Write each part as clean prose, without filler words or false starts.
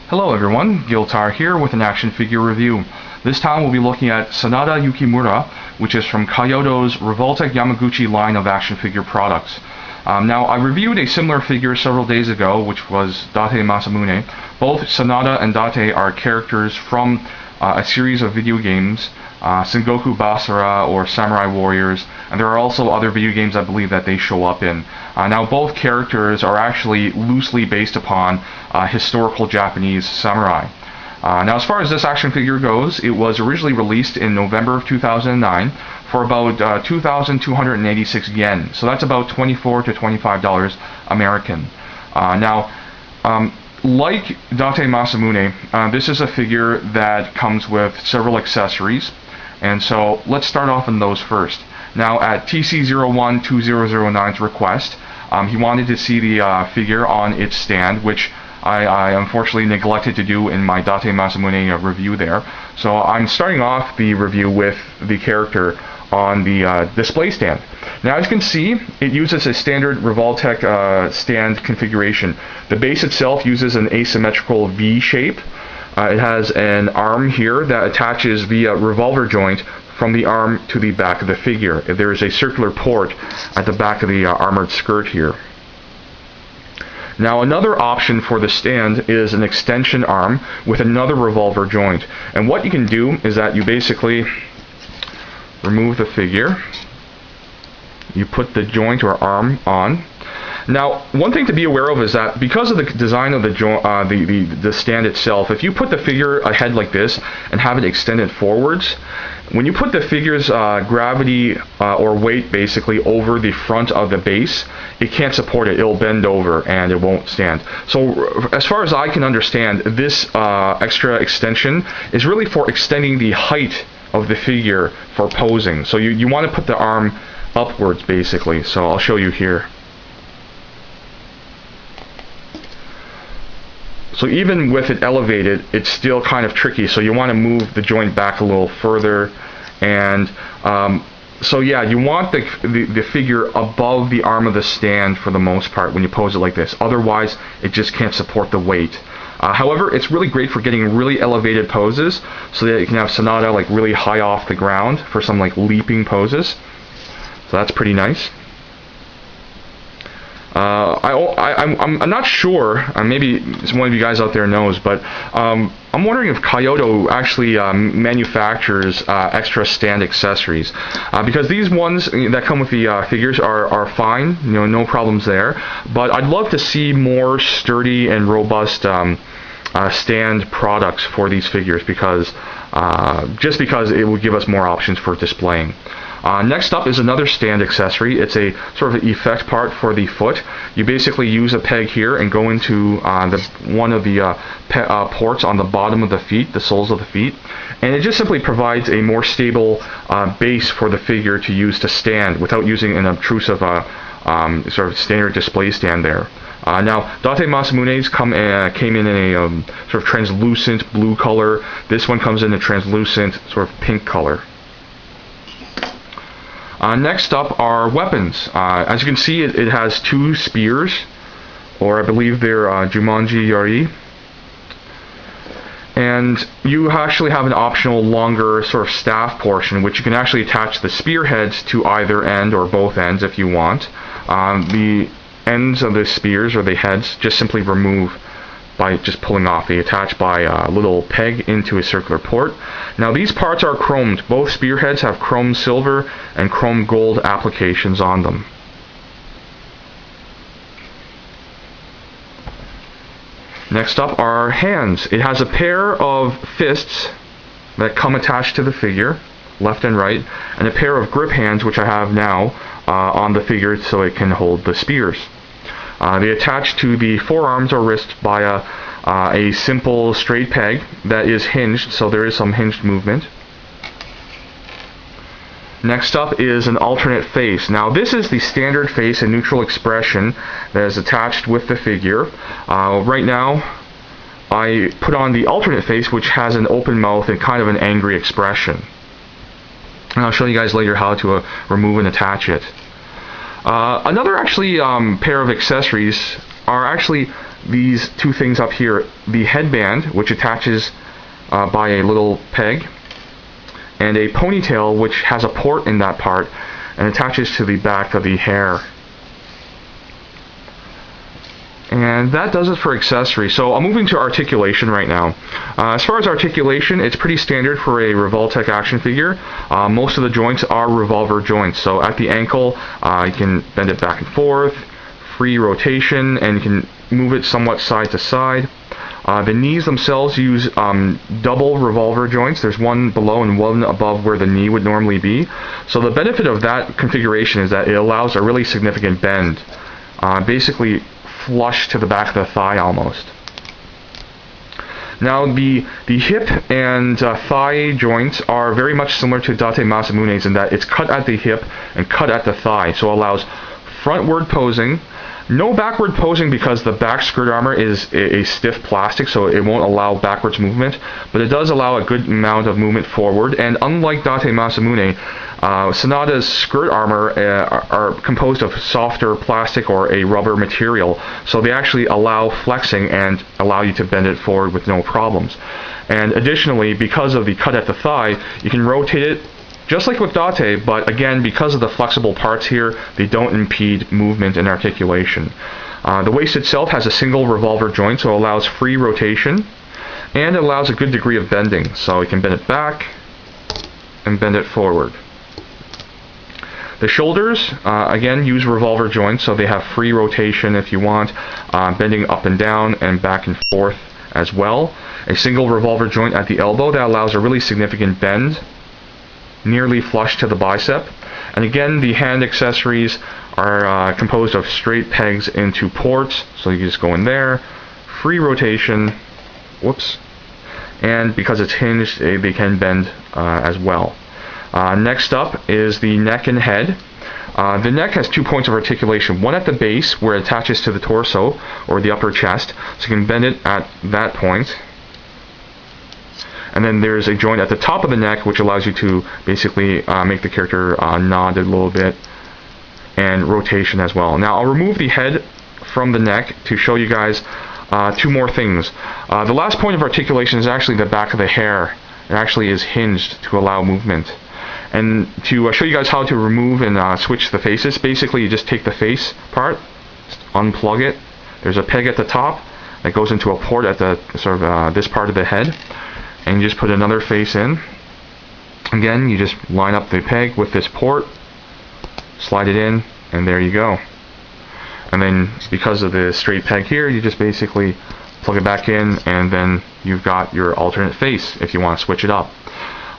Hello everyone, Giltar here with an action figure review. This time we'll be looking at Sanada Yukimura, which is from Kyoto's Revoltech Yamaguchi line of action figure products. Now, I reviewed a similar figure several days ago, which was Date Masamune. Both Sanada and Date are characters from a series of video games, Sengoku Basara or Samurai Warriors, and there are also other video games I believe that they show up in. Now, both characters are actually loosely based upon historical Japanese samurai. Now, as far as this action figure goes, it was originally released in November of 2009 for about 2,286 yen. So that's about $24 to $25 American. Like Date Masamune, this is a figure that comes with several accessories, and so let's start off on those first. Now, at TC012009's request, he wanted to see the figure on its stand, which I unfortunately neglected to do in my Date Masamune review there. So I'm starting off the review with the character on the display stand. Now, as you can see, it uses a standard Revoltech stand configuration. The base itself uses an asymmetrical V shape. It has an arm here that attaches via revolver joint from the arm to the back of the figure. There is a circular port at the back of the armored skirt here. Now, another option for the stand is an extension arm with another revolver joint. And what you can do is that you basically remove the figure, you put the joint or arm on. Now, one thing to be aware of is that because of the design of the stand itself, if you put the figure ahead like this and have it extended forwards, when you put the figure's gravity or weight basically over the front of the base, it can't support it. It'll bend over and it won't stand. So as far as I can understand, this extra extension is really for extending the height of the figure for posing. So you want to put the arm upwards basically. So I'll show you here. So even with it elevated, it's still kind of tricky. So you want to move the joint back a little further, and so yeah, you want the figure above the arm of the stand for the most part when you pose it like this. Otherwise, it just can't support the weight. However, it's really great for getting really elevated poses, so that you can have Sanada like really high off the ground for some like leaping poses. So that's pretty nice. I'm not sure, maybe one of you guys out there knows, but I'm wondering if Kyoto actually manufactures extra stand accessories, because these ones that come with the figures are fine, no problems there, but I'd love to see more sturdy and robust stand products for these figures, because just because it will give us more options for displaying. Next up is another stand accessory. It's a sort of effect part for the foot. You basically use a peg here and go into one of the ports on the bottom of the feet, the soles of the feet, and it just simply provides a more stable base for the figure to use to stand without using an obtrusive sort of standard display stand there. Now, Date Masamune's came in a sort of translucent blue color. This one comes in a translucent sort of pink color. Next up are weapons. As you can see, it has two spears, or I believe they're Jumonji Yari. And you actually have an optional longer sort of staff portion, which you can actually attach the spearheads to either end or both ends if you want. The ends of the spears, or the heads, just simply remove by just pulling off. They attach by a little peg into a circular port. Now, these parts are chromed. Both spearheads have chrome silver and chrome gold applications on them. Next up are hands. It has a pair of fists that come attached to the figure, left and right, and a pair of grip hands, which I have now on the figure so it can hold the spears. They attach to the forearms or wrists by a simple straight peg that is hinged, so there is some hinged movement. Next up is an alternate face. Now, this is the standard face and neutral expression that is attached with the figure. Right now, I put on the alternate face, which has an open mouth and kind of an angry expression. And I'll show you guys later how to remove and attach it. Another actually pair of accessories are actually these two things up here, the headband, which attaches by a little peg, and a ponytail, which has a port in that part and attaches to the back of the hair. And that does it for accessories. So I'm moving to articulation right now. As far as articulation, it's pretty standard for a Revoltech action figure. Most of the joints are revolver joints. So at the ankle, you can bend it back and forth, free rotation, and you can move it somewhat side to side. The knees themselves use double revolver joints. There's one below and one above where the knee would normally be. So the benefit of that configuration is that it allows a really significant bend. Basically flush to the back of the thigh almost. Now the hip and thigh joints are very much similar to Date Masamune's in that it's cut at the hip and cut at the thigh, so it allows frontward posing. No backward posing because the back skirt armor is a stiff plastic, so it won't allow backwards movement, but it does allow a good amount of movement forward. And unlike Date Masamune, Sanada's skirt armor are composed of softer plastic or a rubber material, so they actually allow flexing and allow you to bend it forward with no problems. And additionally, because of the cut at the thigh, you can rotate it just like with Date, but again, because of the flexible parts here, they don't impede movement and articulation. The waist itself has a single revolver joint, so it allows free rotation, and it allows a good degree of bending. So you can bend it back and bend it forward. The shoulders, again, use revolver joints, so they have free rotation if you want, bending up and down and back and forth as well. A single revolver joint at the elbow that allows a really significant bend, nearly flush to the bicep. And again, the hand accessories are composed of straight pegs into ports, so you just go in there, free rotation, whoops, and because it's hinged, they can bend as well. Next up is the neck and head. The neck has 2 points of articulation, one at the base where it attaches to the torso or the upper chest, so you can bend it at that point. And then there's a joint at the top of the neck which allows you to basically make the character nod a little bit, and rotation as well. Now I'll remove the head from the neck to show you guys two more things. The last point of articulation is actually the back of the hair. It actually is hinged to allow movement. And to show you guys how to remove and switch the faces, basically you just take the face part, just unplug it. There's a peg at the top that goes into a port at the sort of this part of the head. And you just put another face in. Again, you just line up the peg with this port, slide it in, and there you go. And then because of the straight peg here, you just basically plug it back in, and then you've got your alternate face if you want to switch it up.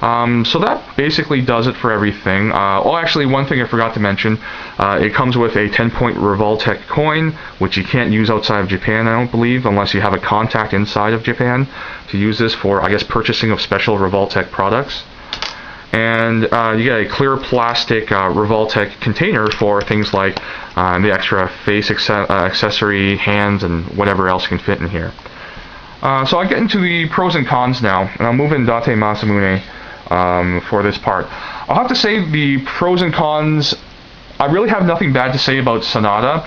So that basically does it for everything. Oh, actually, one thing I forgot to mention, it comes with a 10-point Revoltech coin, which you can't use outside of Japan, I don't believe, unless you have a contact inside of Japan to use this for, I guess, purchasing of special Revoltech products. And you get a clear plastic Revoltech container for things like the extra face accessory, hands, and whatever else can fit in here. So I'll get into the pros and cons now, and I'll move in Date Masamune for this part. I'll have to say the pros and cons, I really have nothing bad to say about Sanada,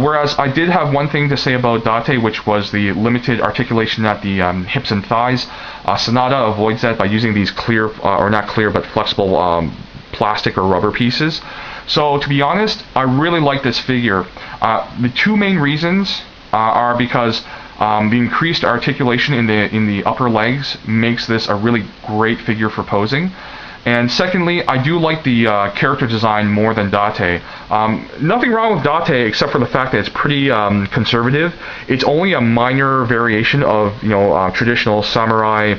whereas I did have one thing to say about Date, which was the limited articulation at the hips and thighs. Sanada avoids that by using these clear, or not clear, but flexible plastic or rubber pieces. So to be honest, I really like this figure. The two main reasons are because the increased articulation in the upper legs makes this a really great figure for posing. And secondly, I do like the character design more than Date. Nothing wrong with Date except for the fact that it's pretty conservative. It's only a minor variation of traditional samurai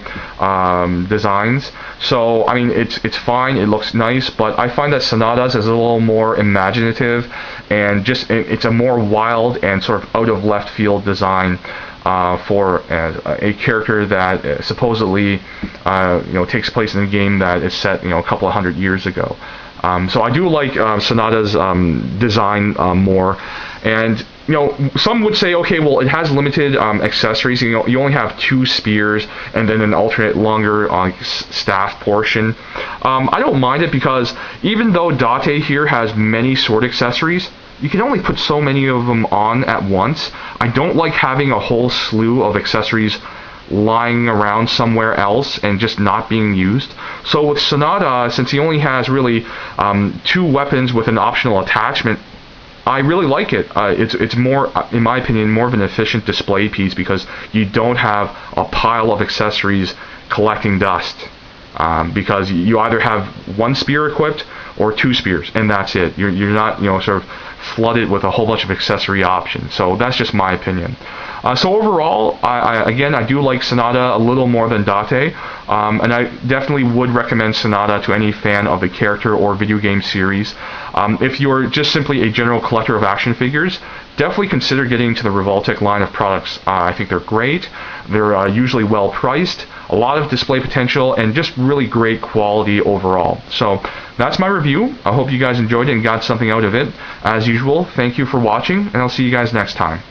designs. So I mean, it's fine. It looks nice, but I find that Sanada's is a little more imaginative, and just it's a more wild and sort of out of left field design. For a character that supposedly takes place in a game that is set a couple of hundred years ago. So I do like Sanada's design more, and some would say, okay, well, it has limited accessories. You only have 2 spears and then an alternate longer staff portion. I don't mind it because even though Date here has many sword accessories, you can only put so many of them on at once. I don't like having a whole slew of accessories lying around somewhere else and just not being used. So with Sanada, since he only has really 2 weapons with an optional attachment, I really like it. It's more, in my opinion, more of an efficient display piece because you don't have a pile of accessories collecting dust. Because you either have 1 spear equipped or 2 spears, and that's it. You're not, sort of flooded with a whole bunch of accessory options. So that's just my opinion. So overall, I do like Sanada a little more than Date, and I definitely would recommend Sanada to any fan of the character or video game series. If you're just simply a general collector of action figures, definitely consider getting to the Revoltech line of products. I think they're great. They're usually well priced, a lot of display potential, and just really great quality overall. So that's my review. I hope you guys enjoyed it and got something out of it. As usual, thank you for watching, and I'll see you guys next time.